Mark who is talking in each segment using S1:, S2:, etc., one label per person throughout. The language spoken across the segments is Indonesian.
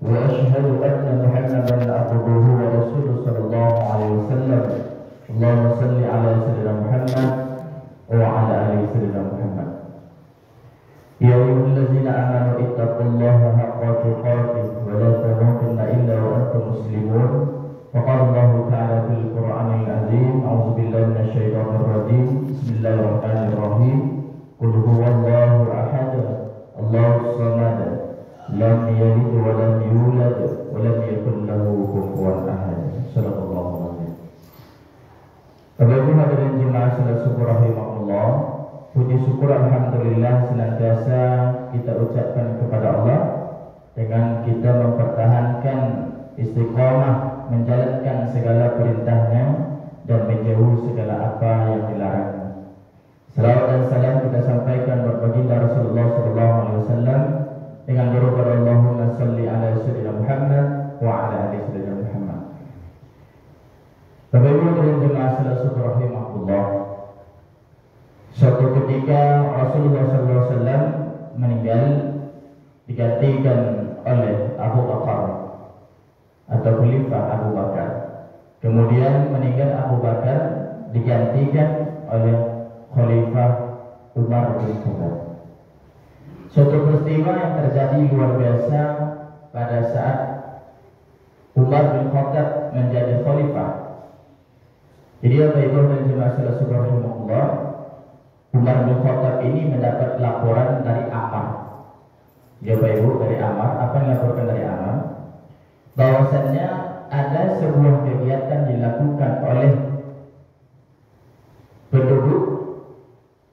S1: وأشهد أن محمدا عبده ورسوله صلى الله عليه وسلم. اللهم صل على سيدنا محمد وعلى آل سيدنا محمد. يا أيها الذين آمنوا اتقوا الله حق تقاته ولا تموتن إلا وأنتم مسلمون. وقال الله تعالى في القرآن العظيم: أعوذ بالله من الشيطان الرجيم. بسم الله الرحمن الرحيم. قل هو الله أحد الله الصمد لم يلد ولم يولد ولم يكن له كفوا أحد. Sadaqallahu alazim. Bapak Ibu hadirin jemaah salat syukur rahimahullah, puji syukur alhamdulillah senantiasa kita ucapkan kepada Allah dengan kita mempertahankan istiqamah menjalankan segala perintahnya dan menjauh segala apa yang dilarangnya. Salawat dan salam kita sampaikan kepada baginda Rasulullah sallallahu alaihi wasallam dengan doa kepada Allahumma shalli ala sayyidina Muhammad wa ala ali sayyidina Muhammad. Bapak Ibu dan jemaah salat syukur rahimahullah, suatu ketika Rasulullah sallallahu alaihi wasallam meninggal digantikan oleh Abu Bakar atau Khalifah Abu Bakar. Kemudian meninggal Abu Bakar digantikan oleh Khalifah Umar bin Khattab. Suatu peristiwa yang terjadi luar biasa pada saat Umar bin Khattab menjadi khalifah. Jadi Bapak Ibu dan jemaah salat syukur rahimahullah, Umar bin Khattab ini mendapat laporan dari Ammar. Ya Bapak Ibu, dari Ammar. Apa yang dilaporkan dari Ammar? Bahwasannya ada sebuah kegiatan dilakukan oleh penduduk,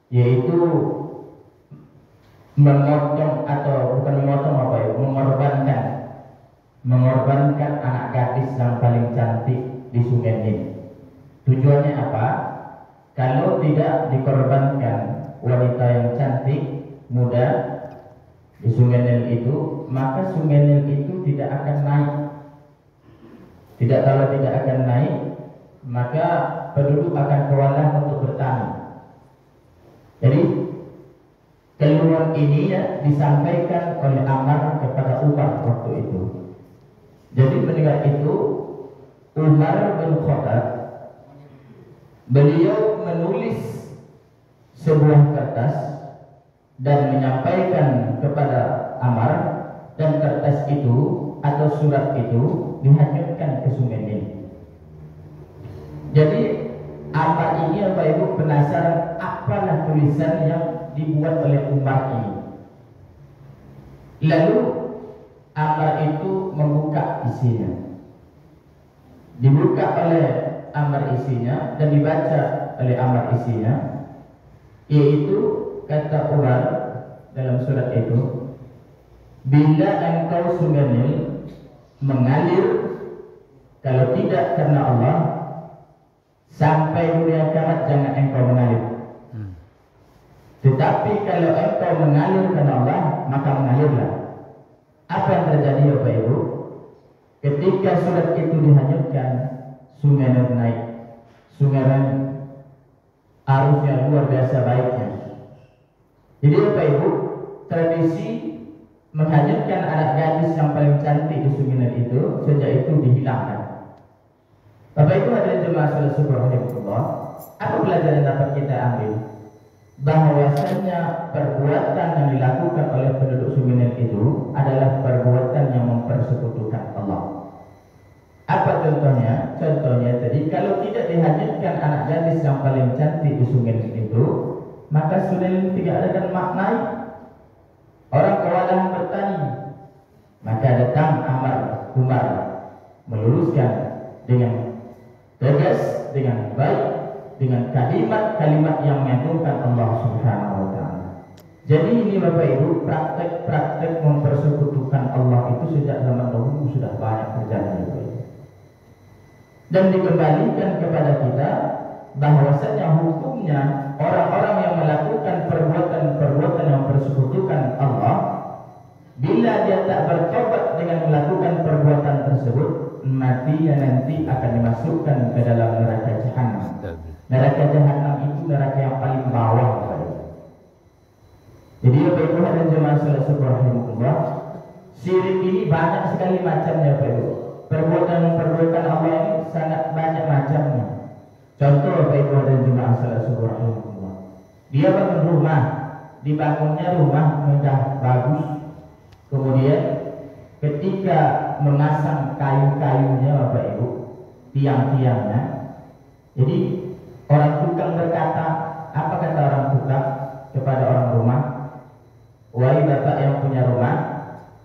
S1: yaitu memotong atau bukan memotong apa ya, mengorbankan anak gadis yang paling cantik di Sungai Nil. Tujuannya apa? Kalau tidak dikorbankan wanita yang cantik, muda di Sungai Nil itu, maka Sungai Nil itu tidak akan naik. Kalau tidak akan naik, maka penduduk akan kewalahan untuk bertani. Jadi keluhan ini ya disampaikan oleh Ammar kepada Umar waktu itu. Jadi mendengar itu, Umar bin Khattab beliau menulis sebuah kertas dan menyampaikan kepada Ammar, dan kertas itu atau surat itu dihanyutkan ke Sungai Nil. Jadi Ammar ini Bapak Ibu penasaran apalah tulisan yang dibuat oleh Umar ini. Lalu Ammar itu membuka isinya. Dibuka oleh Ammar isinya dan dibaca oleh Ammar isinya, yaitu kata Umar dalam surat itu, bila engkau Sungai Nil mengalir, kalau tidak karena Allah, sampai dunia kiamat jangan engkau mengalir. Tetapi kalau engkau mengalir karena Allah, maka mengalirlah. Apa yang terjadi Bapak Ibu? Ketika surat itu dihanyutkan, Sungai Nil naik. Sungai Nil arusnya luar biasa baiknya. Jadi Bapak Ibu, tradisi menghanyutkan anak gadis yang paling cantik di Sungai Nil itu sejak itu dihilangkan. Bapak Ibu hadirin jemaah salat syukur rahimahullah, apa pelajaran yang dapat kita ambil? Bahwasanya perbuatan yang dilakukan oleh penduduk Sungai Nil itu adalah perbuatan yang mempersekutukan Allah. Apa contohnya? Contohnya tadi, kalau tidak dihanyutkan anak gadis yang paling cantik di Sungai Nil itu, maka Sungai Nil tidak akan maknai. Orang kewalahan bertani. Maka datang Umar meluruskan dengan tegas, dengan baik, dengan kalimat-kalimat yang mengagungkan Allah Subhanahu wa taala. Jadi ini Bapak Ibu, praktek-praktek mempersekutukan Allah itu sejak zaman dahulu sudah banyak terjadi. Dan dikembalikan kepada kita bahwasanya hukumnya orang-orang yang melakukan perbuatan-perbuatan yang mempersekutukan Allah, bila dia tak bertobat dengan melakukan perbuatan tersebut, matinya nanti akan dimasukkan ke dalam neraka jahanam. Neraka jahanam itu neraka yang paling bawah. Jadi Bapak Ibu dan jemaah salat syukur rahimahullah, Syirik ini banyak sekali macamnya, Pak Ibu. Perbuatan Allah ini sangat banyak macamnya. Contoh, Pak Ibu dan jemaah salat subuh rahimahullah. Dia bangun rumah, dibangunnya rumah megah bagus. Kemudian ketika memasang kayu-kayunya, Bapak Ibu, tiang-tiangnya, jadi orang tukang berkata, apa kata orang tukang kepada orang rumah? Wahai bapak yang punya rumah,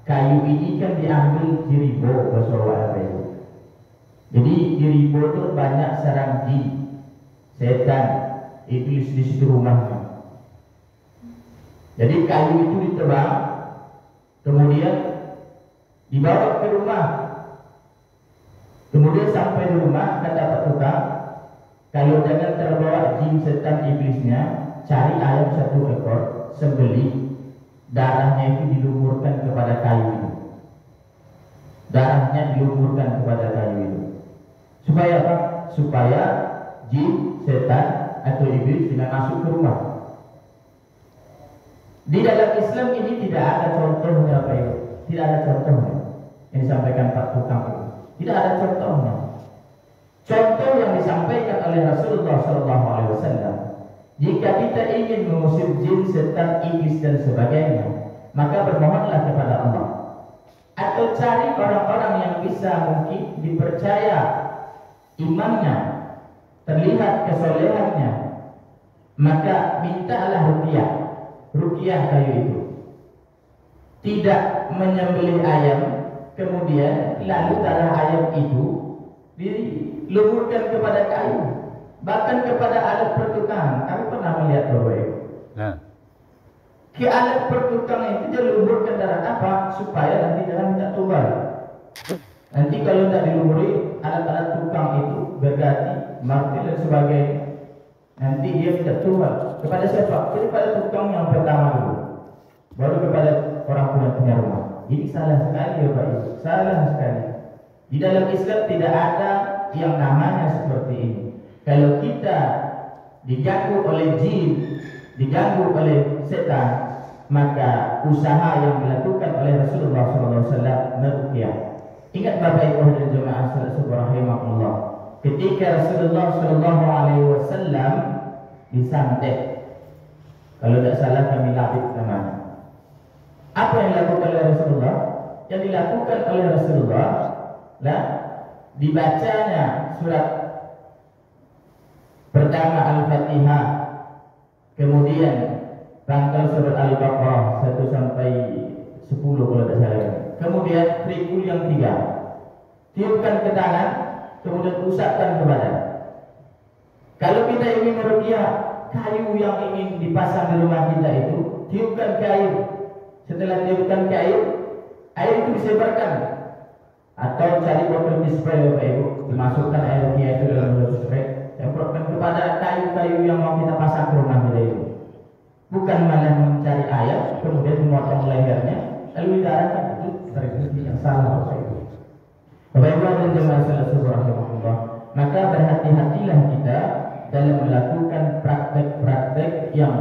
S1: kayu ini kan diambil jiribo, bahasa Arab itu. Jadi jiribo itu banyak sarang jin, setan, iblis di situ rumahnya. Jadi kayu itu ditebang, kemudian dibawa ke rumah. Kemudian sampai di rumah, kata Pak tukang, kalau jangan terbawa jin setan iblisnya, cari ayam 1 ekor, sembelih, darahnya itu dilumurkan kepada kayu itu. Darahnya dilumurkan kepada kayu itu. Supaya apa? Supaya jin, setan atau iblis tidak masuk ke rumah. Di dalam Islam ini tidak ada contohnya, Pak Ibu. Tidak ada contohnya yang disampaikan Pak tukang itu. Tidak ada contohnya. Contoh yang disampaikan oleh Rasulullah SAW, jika kita ingin mengusir jin, setan, iblis dan sebagainya, maka bermohonlah kepada Allah. Atau cari orang-orang yang bisa mungkin dipercaya imannya, terlihat kesolehannya, maka mintalah ruqyah. Ruqyah kayu itu. Tidak menyembelih ayam, kemudian lalu darah ayam itu dilumurkan kepada kayu, bahkan kepada alat pertukangan. Kami pernah melihat Bapak Ibu. Nah, ke alat pertukangan itu dilumurkan darah apa? Supaya nanti jangan tidak tumbal. Nanti kalau tidak dilumuri, alat-alat tukang itu berganti, martil dan sebagainya. Nanti dia tidak tumbal. Kepada siapa? Kepada tukang yang pertama dulu, baru kepada orang punya rumah. Ini salah sekali, Bapak Ibu. Salah sekali. Di dalam Islam tidak ada yang namanya seperti ini. Kalau kita diganggu oleh jin, diganggu oleh setan, maka usaha yang dilakukan oleh Rasulullah SAW meruqyah. Ingat Bapak Ibu dan jemaah salat subuh rahimahullah, ketika Rasulullah SAW disantet, kalau tidak salah kami labib namanya. Apa yang dilakukan oleh Rasulullah? Yang dilakukan oleh Rasulullah, nah, dibacanya surat pertama Al-Fatihah, kemudian rangkaian surat Al-Baqarah 1 sampai 10 kalau tidak salah. Kemudian trikul yang 3, tiupkan ke tangan, kemudian usapkan ke badan. Kalau kita ingin meruqyah kayu yang ingin dipasang di rumah kita itu, tiupkan ke air. Setelah tiupkan ke air itu disebarkan. Atau cari botol spray, Bapak Ibu, dimasukkan air ruqyah itu dalam botol spray, semprotkan kepada kayu-kayu yang mau kita pasang ke rumah kita itu. Bukan malah mencari ayam, kemudian memotong lehernya, lalu diarahkan. Itu strategi yang salah, Bapak Ibu. Bapak Ibu dan jemaah salat subuh rahimahullah, maka berhati-hatilah kita dalam melakukan praktek-praktek yang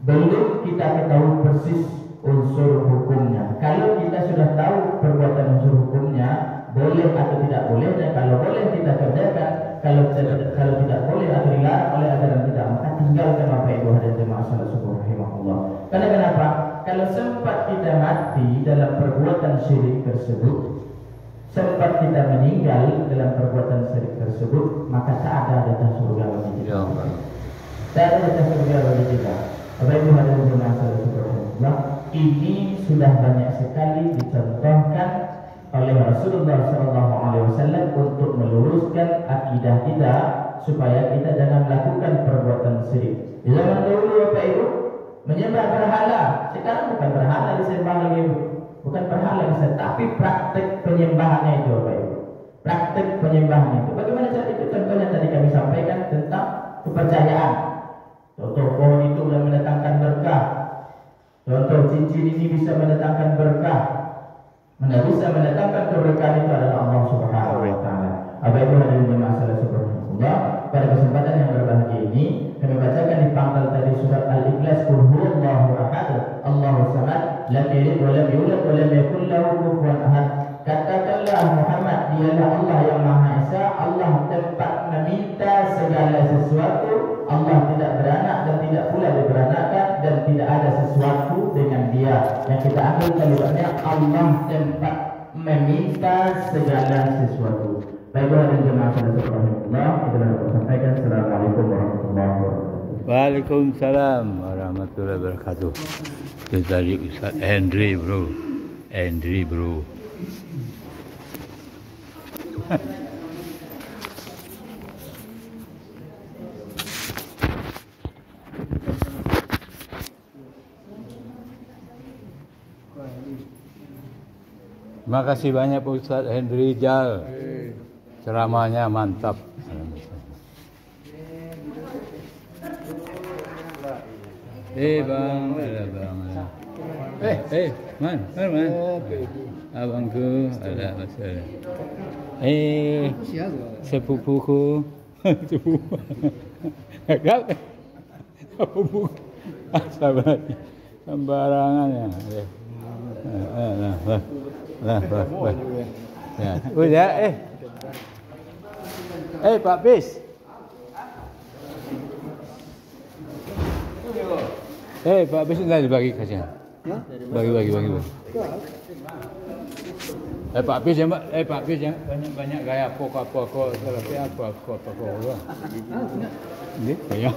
S1: belum kita ketahui persis unsur hukumnya. Kalau kita sudah tahu perbuatan unsur hukumnya, boleh atau tidak boleh, dan kalau boleh kita kerjakan, kalau tidak boleh atau dilarang oleh ajaran kita, maka tinggalkan Bapak Ibu dan jemaah salat subuh rahimahullah. Karena kenapa? Kalau sempat kita mati dalam perbuatan syirik tersebut, sempat kita meninggal dalam perbuatan syirik tersebut, maka tak ada jatah surga bagi kita. Tak ada jatah surga bagi kita. Bapak Ibu dan jemaah salat subuh rahimahullah, ini sudah banyak sekali dicontohkan oleh Rasulullah SAW untuk meluruskan akidah kita supaya kita jangan melakukan perbuatan syirik. Di zaman dahulu Bapak Ibu menyembah berhala, sekarang bukan berhala disembah lagi, bukan berhala disembah, tapi praktek penyembahannya itu, Bapak Ibu. Praktek penyembahannya itu. Bagaimana cara itu? Contohnya tadi kami sampaikan tentang kepercayaan. Contoh pohon itu yang mendatangkan berkah. Contoh cincin ini bisa mendatangkan berkah. Mana bisa mendatangkan keberkahan itu adalah Allah Subhanahu wa taala. Apa itu hadirin jemaah salat subuh. pada kesempatan yang berbahagia ini kami bacakan di pangkal tadi surat Al-Ikhlas, Qul huwallahu ahad, Allahus samad, lam yalid wa lam yulad wa lam yakul lahu kufuwan ahad. Katakanlah Muhammad, dialah Allah yang Maha Esa, Allah tempat meminta segala sesuatu, Allah tidak beranak dan tidak pula diberanakan, dan tidak ada sesuatu dengan dia. Yang kita ambil kalimatnya Allah tempat meminta segala sesuatu. Baiklah dan jemaah rahimahullah, itulah yang saya sampaikan. Assalamualaikum warahmatullahi wabarakatuh.
S2: Waalaikumsalam warahmatullahi wabarakatuh. Itu tadi Ustaz Henry bro. Terima kasih banyak Pak Ustaz Henry Jal. Ceramahnya mantap. Bang, ada bang. Man. Abangku ada masalah. Sepupuku. Sepupuku. Sabar. Sembarangan ya. Ya. Udah, Pak Bis. Pak Bis enggak dibagi kasih. Bagi. Pak Bis ya, Mbak. Pak Bis ya, banyak gaya pokok tapi apa pokok. Ini kayak